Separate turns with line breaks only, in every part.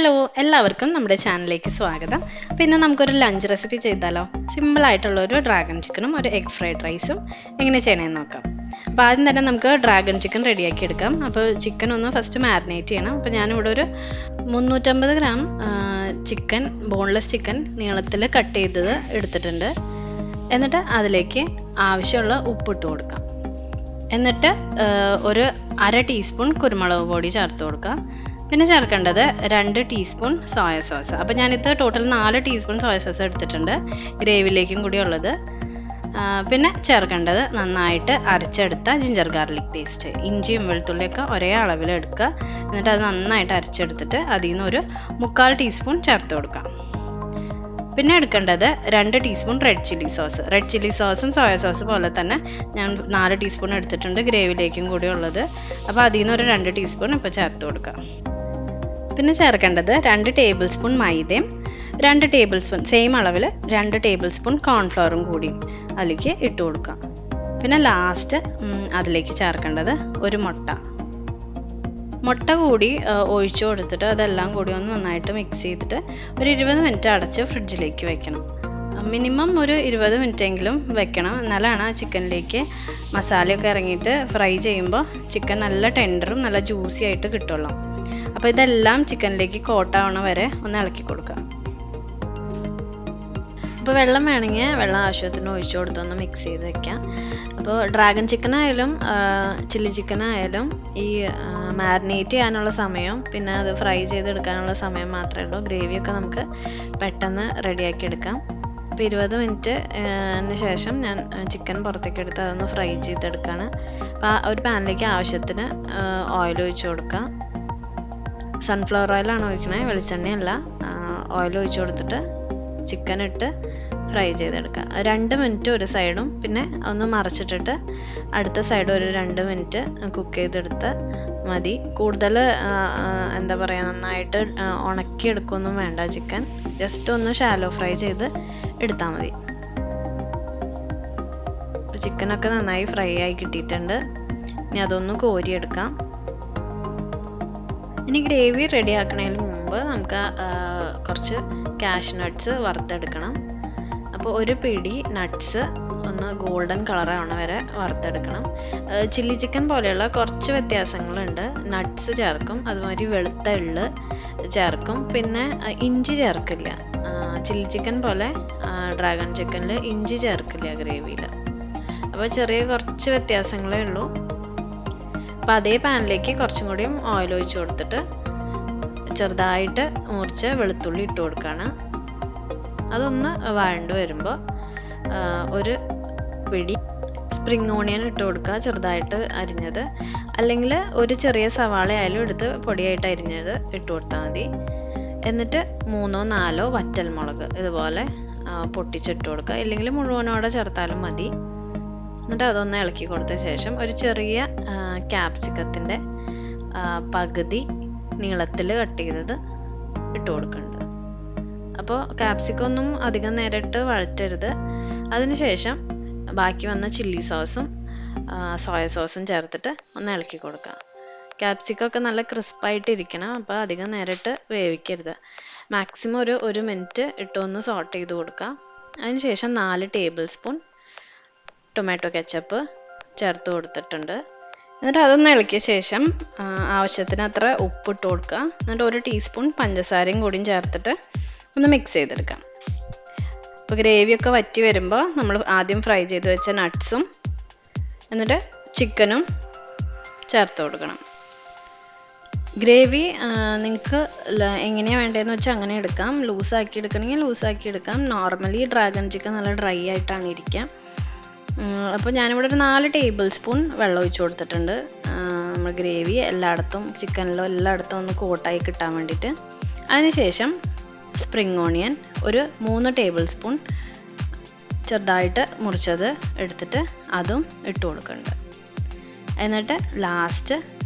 Hello, എല്ലാവർക്കും നമ്മുടെ ചാനലിലേക്ക് സ്വാഗതം. അപ്പോൾ ഇന്ന് നമുക്കൊരു ലഞ്ച് റെസിപ്പി ചെയ്താലോ. സിമ്പിളായിട്ടുള്ള ഒരു ഡ്രാഗൺ ചിക്കനും ഒരു എഗ് ഫ്രൈഡ് റൈസും എങ്ങനെ ചെയ്യണമെന്ന് നോക്കാം. അപ്പോൾ ആദ്യം തന്നെ നമുക്ക് ഡ്രാഗൺ ചിക്കൻ റെഡിയാക്കി എടുക്കാം. അപ്പോൾ ചിക്കൻ ഒന്ന് ഫസ്റ്റ് മാരിനേറ്റ് ചെയ്യണം. അപ്പോൾ ഞാനിവിടെ ഒരു 350 ഗ്രാം ചിക്കൻ, ബോൺലെസ് ചിക്കൻ നീളത്തിൽ കട്ട് ചെയ്തത് എടുത്തിട്ടുണ്ട്. എന്നിട്ട് അതിലേക്ക് ആവശ്യമുള്ള ഉപ്പിട്ട് കൊടുക്കാം. എന്നിട്ട് ഒരു 1/2 ടീസ്പൂൺ കുരുമുളക് പൊടി ചേർത്ത് കൊടുക്കുക. പിന്നെ ചേർക്കേണ്ടത് 2 ടീസ്പൂൺ സോയ സോസ്. അപ്പോൾ ഞാനിത് ടോട്ടൽ 4 ടീസ്പൂൺ സോയ സോസ് എടുത്തിട്ടുണ്ട്, ഗ്രേവിയിലേക്കും കൂടി ഉള്ളത്. പിന്നെ ചേർക്കേണ്ടത് നന്നായിട്ട് അരച്ചെടുത്ത ജിഞ്ചർ ഗാർലിക് പേസ്റ്റ്, ഇഞ്ചിയും വെളുത്തുള്ളിയൊക്കെ ഒരേ അളവിൽ എടുക്കുക. എന്നിട്ട് അത് നന്നായിട്ട് അരച്ചെടുത്തിട്ട് അതിൽ നിന്ന് ഒരു 1/4 ടീസ്പൂൺ ചേർത്ത് കൊടുക്കാം. പിന്നെ എടുക്കേണ്ടത് 2 teaspoon red chilli sauce. Red chilli സോസും സോയ സോസ് പോലെ തന്നെ ഞാൻ 4 ടീസ്പൂൺ എടുത്തിട്ടുണ്ട്, ഗ്രേവിയിലേക്കും കൂടി ഉള്ളത്. അപ്പോൾ അതിൽ നിന്ന് ഒരു 2 ടീസ്പൂൺ ഇപ്പോൾ ചേർത്ത് കൊടുക്കാം. പിന്നെ ചേർക്കേണ്ടത് 2 ടേബിൾ സ്പൂൺ മൈദയും 2 ടേബിൾ സ്പൂൺ സെയിം അളവിൽ 2 ടേബിൾ സ്പൂൺ കോൺഫ്ലവറും കൂടി അതിലേക്ക് ഇട്ട് കൊടുക്കാം. പിന്നെ ലാസ്റ്റ് അതിലേക്ക് ചേർക്കേണ്ടത് ഒരു മുട്ട കൂടി ഒഴിച്ചു കൊടുത്തിട്ട് അതെല്ലാം കൂടി ഒന്ന് നന്നായിട്ട് മിക്സ് ചെയ്തിട്ട് ഒരു 20 മിനിറ്റ് അടച്ച് ഫ്രിഡ്ജിലേക്ക് വെക്കണം. മിനിമം ഒരു 20 മിനിറ്റെങ്കിലും വെക്കണം, എന്നാലാണ് ആ ചിക്കനിലേക്ക് മസാലയൊക്കെ ഇറങ്ങിയിട്ട് ഫ്രൈ ചെയ്യുമ്പോൾ ചിക്കൻ നല്ല ടെൻഡറും നല്ല ജ്യൂസി ആയിട്ട് കിട്ടുള്ളൂ. അപ്പോൾ ഇതെല്ലാം ചിക്കനിലേക്ക് കോട്ടാവണ വരെ ഒന്ന് ഇളക്കി കൊടുക്കാം. അപ്പോൾ വെള്ളം വേണമെങ്കിൽ വെള്ളം ആവശ്യത്തിന് ഒഴിച്ചു കൊടുത്തൊന്ന് മിക്സ് ചെയ്ത് വെക്കാം. അപ്പോൾ ഡ്രാഗൺ ചിക്കൻ ആയാലും ചില്ലി ചിക്കൻ ആയാലും ഈ മാരിനേറ്റ് ചെയ്യാനുള്ള സമയം പിന്നെ അത് ഫ്രൈ ചെയ്തെടുക്കാനുള്ള സമയം മാത്രമേ ഉള്ളൂ. ഗ്രേവിയൊക്കെ നമുക്ക് പെട്ടെന്ന് റെഡിയാക്കി എടുക്കാം. അപ്പോൾ 20 മിനിറ്റിന് ശേഷം ഞാൻ ചിക്കൻ പുറത്തേക്ക് എടുത്ത് അതൊന്ന് ഫ്രൈ ചെയ്തെടുക്കുകയാണ്. അപ്പോൾ ഒരു പാനിലേക്ക് ആവശ്യത്തിന് ഓയിൽ ഒഴിച്ച് കൊടുക്കാം. സൺഫ്ലവർ ഓയിലാണ് ഒഴിക്കണത്, വെളിച്ചെണ്ണയല്ല. ഓയിൽ ഒഴിച്ച് കൊടുത്തിട്ട് ചിക്കൻ ഇട്ട് ഫ്രൈ ചെയ്തെടുക്കുക. 2 മിനിറ്റ് ഒരു സൈഡും പിന്നെ ഒന്ന് മറിച്ചിട്ടിട്ട് അടുത്ത സൈഡ് ഒരു 2 മിനിറ്റ് കുക്ക് ചെയ്തെടുത്ത് മതി. കൂടുതൽ എന്താ പറയുക, നന്നായിട്ട് ഉണക്കിയെടുക്കുകയൊന്നും വേണ്ട. ചിക്കൻ ജസ്റ്റ് ഒന്ന് ഷാലോ ഫ്രൈ ചെയ്ത് എടുത്താൽ മതി. അപ്പോൾ ചിക്കനൊക്കെ നന്നായി ഫ്രൈ ആയി കിട്ടിയിട്ടുണ്ട്. ഇനി അതൊന്ന് കോരിയെടുക്കാം. ഇനി ഗ്രേവി റെഡി ആക്കുന്നതിന് മുമ്പ് നമുക്ക് കുറച്ച് കാഷ്യൂ നട്ട്സ് വറുത്തെടുക്കണം. അപ്പോൾ ഒരു പിടി നട്ട്സ് ഒന്ന് ഗോൾഡൻ കളറാവണ വരെ വറുത്തെടുക്കണം. ചില്ലി ചിക്കൻ പോലെയുള്ള കുറച്ച് വ്യത്യാസങ്ങളുണ്ട്. നട്ട്സ് ചേർക്കും, അതുമാതിരി വെളുത്ത എള്ള് ചേർക്കും, പിന്നെ ഇഞ്ചി ചേർക്കില്ല. ചില്ലി ചിക്കൻ പോലെ ഡ്രാഗൺ ചിക്കനിൽ ഇഞ്ചി ചേർക്കില്ല ഗ്രേവിയിൽ. അപ്പോൾ ചെറിയ കുറച്ച് വ്യത്യാസങ്ങളേ ഉള്ളൂ. അപ്പോൾ അതേ പാനിലേക്ക് കുറച്ചും കൂടിയും ഓയിൽ ഒഴിച്ച് കൊടുത്തിട്ട് ചെറുതായിട്ട് മുറിച്ച് വെളുത്തുള്ളി ഇട്ട് കൊടുക്കുകയാണ്. അതൊന്ന് വഴണ്ട് വരുമ്പോൾ ഒരു പിടി സ്പ്രിംഗ് ഓണിയൻ ഇട്ട് കൊടുക്കുക, ചെറുതായിട്ട് അരിഞ്ഞത്. അല്ലെങ്കിൽ ഒരു ചെറിയ സവാള ആയാലും എടുത്ത് പൊടിയായിട്ട് അരിഞ്ഞത് ഇട്ട് കൊടുത്താൽ മതി. എന്നിട്ട് 3-4 വറ്റൽമുളക് ഇതുപോലെ പൊട്ടിച്ചിട്ട് കൊടുക്കുക, ഇല്ലെങ്കിൽ മുഴുവനോടെ ചേർത്താലും മതി. എന്നിട്ട് അതൊന്ന് ഇളക്കി കൊടുത്ത ശേഷം ഒരു ചെറിയ ക്യാപ്സിക്കത്തിൻ്റെ പകുതി നീളത്തിൽ കട്ട് ചെയ്തത് ഇട്ട് കൊടുക്കുന്നുണ്ട്. അപ്പോൾ ക്യാപ്സിക്കം ഒന്നും അധികം നേരിട്ട് വഴറ്റരുത്. അതിനുശേഷം ബാക്കി വന്ന ചില്ലി സോസും സോയ സോസും ചേർത്തിട്ട് ഒന്ന് ഇളക്കി കൊടുക്കുക. ക്യാപ്സിക്കം ഒക്കെ നല്ല ക്രിസ്പായിട്ടിരിക്കണം, അപ്പോൾ അധികം നേരിട്ട് വേവിക്കരുത്. മാക്സിമം ഒരു 1 മിനിറ്റ് ഇട്ടൊന്ന് സോട്ട് ചെയ്ത് കൊടുക്കുക. അതിനുശേഷം 4 ടേബിൾ സ്പൂൺ ടൊമാറ്റോ കെച്ചപ്പ് ചേർത്ത് കൊടുത്തിട്ടുണ്ട്. എന്നിട്ട് അതൊന്ന് ഇളക്കിയ ശേഷം ആവശ്യത്തിന് അത്ര ഉപ്പിട്ട് കൊടുക്കുക. എന്നിട്ട് 1 ടീസ്പൂൺ പഞ്ചസാരയും കൂടിയും ചേർത്തിട്ട് ഒന്ന് മിക്സ് ചെയ്തെടുക്കാം. അപ്പോൾ ഗ്രേവിയൊക്കെ വറ്റി വരുമ്പോൾ നമ്മൾ ആദ്യം ഫ്രൈ ചെയ്ത് വെച്ച നട്ട്സും എന്നിട്ട് ചിക്കനും ചേർത്ത് കൊടുക്കണം. ഗ്രേവി നിങ്ങൾക്ക് എങ്ങനെയാണ് വേണ്ടതെന്ന് വെച്ചാൽ അങ്ങനെ എടുക്കാം. ലൂസാക്കി എടുക്കണമെങ്കിൽ ലൂസാക്കി എടുക്കാം. നോർമലി ഡ്രാഗൺ ചിക്കൻ നല്ല ഡ്രൈ ആയിട്ടാണ് ഇരിക്കുക. അപ്പോൾ ഞാനിവിടെ ഒരു 4 ടേബിൾ സ്പൂൺ വെള്ളം ഒഴിച്ച് കൊടുത്തിട്ടുണ്ട്. നമ്മൾ ഗ്രേവി എല്ലായിടത്തും ചിക്കനിലോ എല്ലായിടത്തും ഒന്ന് കോട്ടായി കിട്ടാൻ വേണ്ടിയിട്ട്. അതിനുശേഷം സ്പ്രിംഗ് ഓണിയൻ ഒരു 3 ടേബിൾ സ്പൂൺ ചെറുതായിട്ട് മുറിച്ചത് എടുത്തിട്ട് അതും ഇട്ട് കൊടുക്കുന്നുണ്ട്. എന്നിട്ട് ലാസ്റ്റ്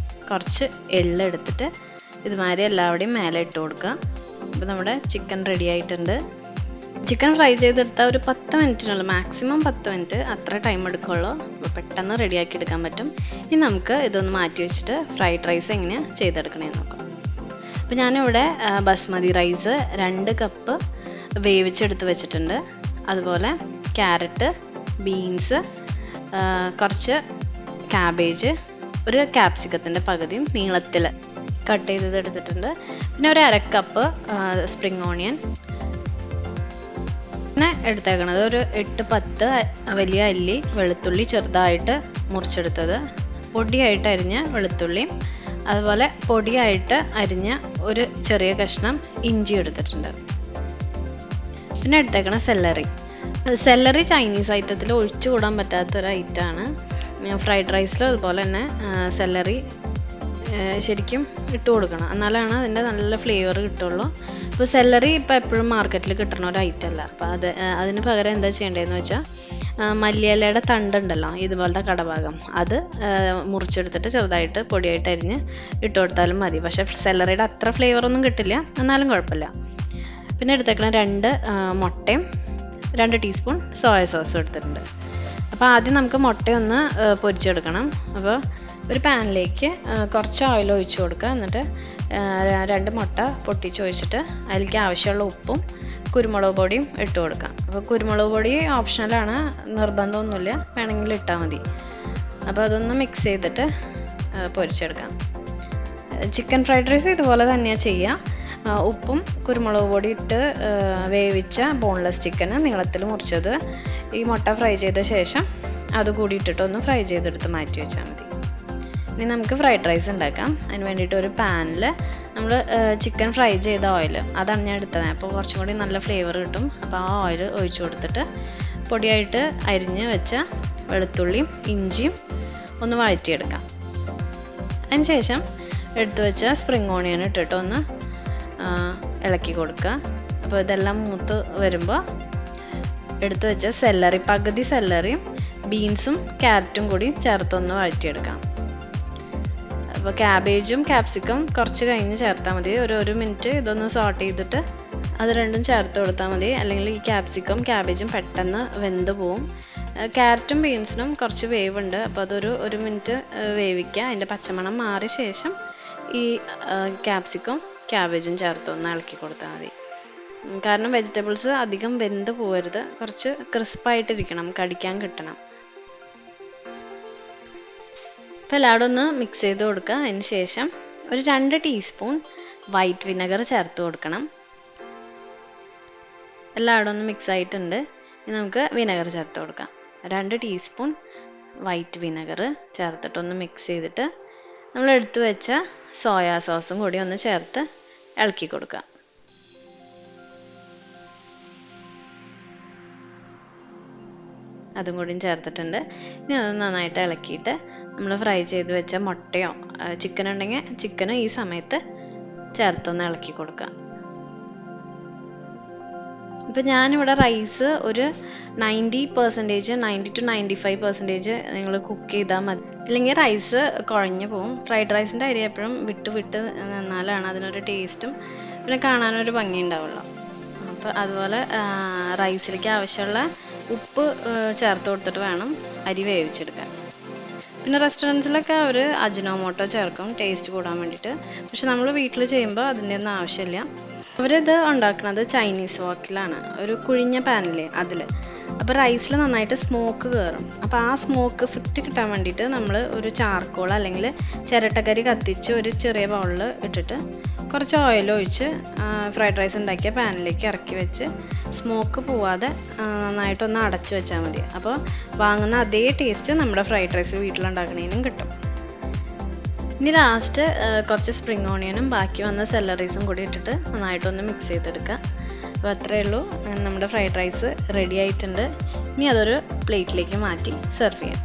കുറച്ച് എള്ള് എടുത്തിട്ട് ഇതുമാതിരി എല്ലാവരുടെയും മേലെ ഇട്ട് കൊടുക്കുക. അപ്പോൾ നമ്മുടെ ചിക്കൻ റെഡി ആയിട്ടുണ്ട്. ചിക്കൻ ഫ്രൈ ചെയ്തെടുത്താൽ ഒരു 10 മിനിറ്റിനുള്ളിൽ, മാക്സിമം 10 മിനിറ്റ് അത്ര ടൈം എടുക്കുള്ളൂ. അപ്പോൾ പെട്ടെന്ന് റെഡിയാക്കി എടുക്കാൻ പറ്റും. ഇനി നമുക്ക് ഇതൊന്ന് മാറ്റി വെച്ചിട്ട് ഫ്രൈഡ് റൈസ് എങ്ങനെയാണ് ചെയ്തെടുക്കണമെന്ന് നോക്കാം. അപ്പോൾ ഞാനിവിടെ ബസ്മതി റൈസ് 2 കപ്പ് വേവിച്ചെടുത്ത് വെച്ചിട്ടുണ്ട്. അതുപോലെ ക്യാരറ്റ്, ബീൻസ്, കുറച്ച് ക്യാബേജ്, ഒരു ക്യാപ്സിക്കത്തിൻ്റെ പകുതിയും നീളത്തിൽ കട്ട് ചെയ്തത് എടുത്തിട്ടുണ്ട്. പിന്നെ ഒരു 1/2 കപ്പ് സ്പ്രിംഗ് ഓണിയൻ പിന്നെ എടുത്തേക്കണത്. ഒരു 8-10 വലിയ അല്ലി വെളുത്തുള്ളി ചെറുതായിട്ട് മുറിച്ചെടുത്തത്, പൊടിയായിട്ട് അരിഞ്ഞ വെളുത്തുള്ളിയും അതുപോലെ പൊടിയായിട്ട് അരിഞ്ഞ ഒരു ചെറിയ കഷ്ണം ഇഞ്ചി എടുത്തിട്ടുണ്ട്. പിന്നെ എടുത്തേക്കണ സെല്ലറി ചൈനീസ് ഐറ്റത്തിൽ ഒഴിച്ചു കൂടാൻ പറ്റാത്തൊരു ഐറ്റമാണ്. ഫ്രൈഡ് റൈസിലും അതുപോലെ തന്നെ സെല്ലറി ശരിക്കും ഇട്ട് കൊടുക്കണം, എന്നാലാണ് അതിൻ്റെ നല്ല ഫ്ലേവർ കിട്ടുള്ളൂ. അപ്പോൾ സെല്ലറി ഇപ്പോൾ എപ്പോഴും മാർക്കറ്റിൽ കിട്ടുന്ന ഒരു ഐറ്റം അല്ല. അപ്പോൾ അതിന് പകരം എന്താ ചെയ്യേണ്ടതെന്ന് വെച്ചാൽ മല്ലിയിലയുടെ തണ്ടുണ്ടല്ലോ, ഇതുപോലത്തെ കടഭാഗം, അത് മുറിച്ചെടുത്തിട്ട് ചെറുതായിട്ട് പൊടിയായിട്ട് അരിഞ്ഞ് ഇട്ട് കൊടുത്താലും മതി. പക്ഷേ സെല്ലറിയുടെ അത്ര ഫ്ലേവറൊന്നും കിട്ടില്ല, എന്നാലും കുഴപ്പമില്ല. പിന്നെ എടുത്തേക്കണം 2 മുട്ടയും 2 ടീസ്പൂൺ സോയ സോസും എടുത്തിട്ടുണ്ട്. അപ്പോൾ ആദ്യം നമുക്ക് മുട്ടയൊന്ന് പൊരിച്ചെടുക്കണം. അപ്പോൾ ഒരു പാനിലേക്ക് കുറച്ച് ഓയിൽ ഒഴിച്ച് കൊടുക്കുക. എന്നിട്ട് 2 മുട്ട പൊട്ടിച്ച് ഒഴിച്ചിട്ട് അതിലേക്ക് ആവശ്യമുള്ള ഉപ്പും കുരുമുളക് പൊടിയും ഇട്ട് കൊടുക്കാം. അപ്പോൾ കുരുമുളക് പൊടി ഓപ്ഷണലാണ്, നിർബന്ധമൊന്നുമില്ല, വേണമെങ്കിൽ ഇട്ടാൽ മതി. അപ്പോൾ അതൊന്ന് മിക്സ് ചെയ്തിട്ട് പൊരിച്ചെടുക്കാം. ചിക്കൻ ഫ്രൈഡ് റൈസ് ഇതുപോലെ തന്നെയാണ് ചെയ്യുക. ഉപ്പും കുരുമുളക് പൊടി ഇട്ട് വേവിച്ച ബോൺലെസ് ചിക്കന് നീളത്തിൽ മുറിച്ചത് ഈ മുട്ട ഫ്രൈ ചെയ്ത ശേഷം അത് കൂടി ഇട്ടിട്ടൊന്ന് ഫ്രൈ ചെയ്തെടുത്ത് മാറ്റി വെച്ചാൽ മതി. ഇനി നമുക്ക് ഫ്രൈഡ് റൈസ് ഉണ്ടാക്കാം. അതിന് വേണ്ടിയിട്ട് ഒരു പാനിൽ നമ്മൾ ചിക്കൻ ഫ്രൈ ചെയ്ത ഓയിൽ, അതാണ് ഞാൻ എടുത്തത്. അപ്പോൾ കുറച്ചും കൂടി നല്ല ഫ്ലേവർ കിട്ടും. അപ്പോൾ ആ ഓയിൽ ഒഴിച്ചു കൊടുത്തിട്ട് പൊടിയായിട്ട് അരിഞ്ഞ് വെച്ച വെളുത്തുള്ളിയും ഇഞ്ചിയും ഒന്ന് വഴറ്റിയെടുക്കാം. അതിന് ശേഷം എടുത്തു വെച്ച സ്പ്രിംഗ് ഓണിയൻ ഇട്ടിട്ട് ഒന്ന് ഇളക്കി കൊടുക്കുക. അപ്പോൾ ഇതെല്ലാം മൂത്ത് വരുമ്പോൾ എടുത്തു വെച്ച പകുതി സെല്ലറിയും ബീൻസും ക്യാരറ്റും കൂടി ചേർത്തൊന്ന് വഴറ്റിയെടുക്കാം. അപ്പോൾ ക്യാബേജും ക്യാപ്സിക്കം കുറച്ച് കഴിഞ്ഞ് ചേർത്താൽ മതി. ഒരു മിനിറ്റ് ഇതൊന്ന് സോട്ട് ചെയ്തിട്ട് അത് രണ്ടും ചേർത്ത് കൊടുത്താൽ മതി. അല്ലെങ്കിൽ ഈ ക്യാപ്സിക്കം ക്യാബേജും പെട്ടെന്ന് വെന്ത് പോവും. ക്യാരറ്റും ബീൻസിനും കുറച്ച് വേവുണ്ട്, അപ്പോൾ ഒരു മിനിറ്റ് വേവിക്കുക. അതിൻ്റെ പച്ചമണം മാറിയ ശേഷം ഈ ക്യാപ്സിക്കം ക്യാബേജും ചേർത്തൊന്ന് ഇളക്കി കൊടുത്താൽ മതി. കാരണം വെജിറ്റബിൾസ് അധികം വെന്ത് പോകരുത്, കുറച്ച് ക്രിസ്പായിട്ടിരിക്കണം, കടിക്കാൻ കിട്ടണം. അപ്പോൾ എല്ലാവരും ഒന്ന് മിക്സ് ചെയ്ത് കൊടുക്കുക. അതിന് ശേഷം ഒരു 2 ടീസ്പൂൺ വൈറ്റ് വിനെഗർ ചേർത്ത് കൊടുക്കണം. എല്ലാവരും ഒന്ന് മിക്സ് ആയിട്ടുണ്ട്. ഇനി നമുക്ക് വിനെഗർ ചേർത്ത് കൊടുക്കാം. 2 ടീസ്പൂൺ വൈറ്റ് വിനെഗർ ചേർത്തിട്ടൊന്ന് മിക്സ് ചെയ്തിട്ട് നമ്മൾ എടുത്തു വെച്ച സോയാ സോസും കൂടി ഒന്ന് ചേർത്ത് ഇളക്കി കൊടുക്കുക. അതും കൂടിയും ചേർത്തിട്ടുണ്ട്. ഇനി അത് നന്നായിട്ട് ഇളക്കിയിട്ട് നമ്മൾ ഫ്രൈ ചെയ്ത് വെച്ച മുട്ടയോ ചിക്കൻ ഉണ്ടെങ്കിൽ ചിക്കനും ഈ സമയത്ത് ചേർത്തൊന്ന് ഇളക്കി കൊടുക്കുക. ഇപ്പം ഞാനിവിടെ റൈസ് ഒരു 90% 90 to 95% നിങ്ങൾ കുക്ക് ചെയ്താൽ മതി, ഇല്ലെങ്കിൽ റൈസ് കുഴഞ്ഞു പോകും. ഫ്രൈഡ് റൈസിൻ്റെ അരി എപ്പോഴും വിട്ട് നിന്നാലാണ് അതിനൊരു ടേസ്റ്റും പിന്നെ കാണാനൊരു ഭംഗി ഉണ്ടാവുള്ളൂ. അപ്പോൾ അതുപോലെ റൈസിലേക്ക് ആവശ്യമുള്ള ഉപ്പ് ചേർത്ത് കൊടുത്തിട്ട് വേണം അരി വേവിച്ചെടുക്കാൻ. പിന്നെ റെസ്റ്റോറൻറ്റ്സിലൊക്കെ അവർ അജിനോമോട്ടോ ചേർക്കും ടേസ്റ്റ് കൂടാൻ വേണ്ടിയിട്ട്. പക്ഷെ നമ്മൾ വീട്ടിൽ ചെയ്യുമ്പോൾ അതിൻ്റെ ഒന്നും ആവശ്യമില്ല. അവരിത് ഉണ്ടാക്കുന്നത് ചൈനീസ് വാക്കിലാണ്, ഒരു കുഴിഞ്ഞ പാനില്ലേ അതിൽ. അപ്പോൾ റൈസിൽ നന്നായിട്ട് സ്മോക്ക് കയറും. അപ്പോൾ ആ സ്മോക്ക് ഫിറ്റ് കിട്ടാൻ വേണ്ടിയിട്ട് നമ്മൾ ഒരു ചാർക്കോൾ അല്ലെങ്കിൽ ചിരട്ടക്കരി കത്തിച്ച് ഒരു ചെറിയ ബൗളിൽ ഇട്ടിട്ട് കുറച്ച് ഓയിൽ ഒഴിച്ച് ഫ്രൈഡ് റൈസ് ഉണ്ടാക്കിയ പാനിലേക്ക് ഇറക്കി വെച്ച് സ്മോക്ക് പോവാതെ നന്നായിട്ടൊന്ന് അടച്ചു വെച്ചാൽ മതി. അപ്പോൾ വാങ്ങുന്ന അതേ ടേസ്റ്റ് നമ്മുടെ ഫ്രൈഡ് റൈസ് വീട്ടിലുണ്ടാക്കണേനും കിട്ടും. ഇനി ലാസ്റ്റ് കുറച്ച് സ്പ്രിംഗ് ഓണിയനും ബാക്കി വന്ന സെല്ലറീസും കൂടി ഇട്ടിട്ട് നന്നായിട്ടൊന്ന് മിക്സ് ചെയ്തെടുക്കുക. അപ്പോൾ അത്രയേ ഉള്ളൂ, നമ്മുടെ ഫ്രൈഡ് റൈസ് റെഡി ആയിട്ടുണ്ട്. ഇനി അതൊരു പ്ലേറ്റിലേക്ക് മാറ്റി സെർവ് ചെയ്യാം.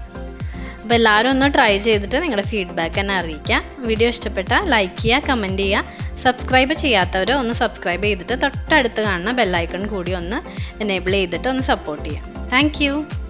അപ്പോൾ എല്ലാവരും ഒന്ന് ട്രൈ ചെയ്തിട്ട് നിങ്ങളുടെ ഫീഡ്ബാക്ക് എന്നെ അറിയിക്കുക. വീഡിയോ ഇഷ്ടപ്പെട്ടാൽ ലൈക്ക് ചെയ്യുക, കമൻറ്റ് ചെയ്യുക. സബ്സ്ക്രൈബ് ചെയ്യാത്തവർ ഒന്ന് സബ്സ്ക്രൈബ് ചെയ്തിട്ട് തൊട്ടടുത്ത് കാണുന്ന ബെല്ലൈക്കൺ കൂടി ഒന്ന് എനേബിൾ ചെയ്തിട്ട് ഒന്ന് സപ്പോർട്ട് ചെയ്യുക. താങ്ക്